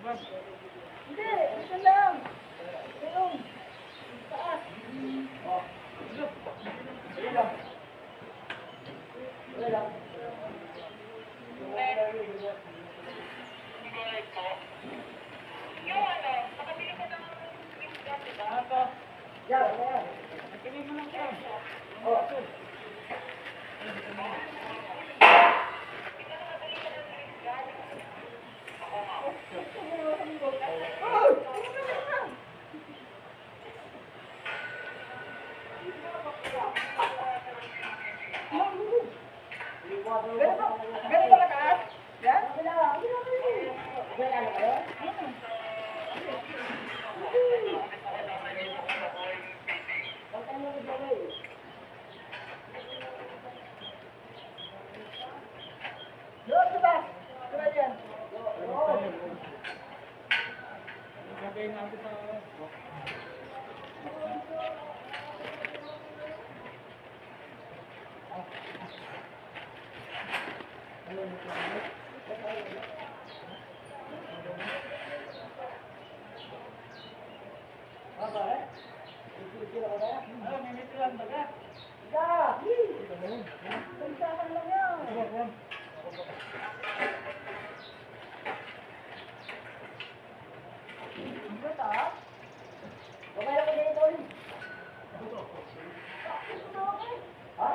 Hindi, ito lang. Ayun. Taas. Oh. Ayun lang. Ayun lang. Yung ano, nakabili ka ng bigas, di ba? Yan, yan. Nakabili mo lang siya. Oh. Ganun ba kataas? Yan? Doon, diba? Diba yan? Oo. Sabihin natin sa... Apa eh? Kira-kira ko na yan? Ano, may mitran ba ka? Ika! Pagsakan lang yan. Ang gata? Okay lang ko dito ulit. Ha?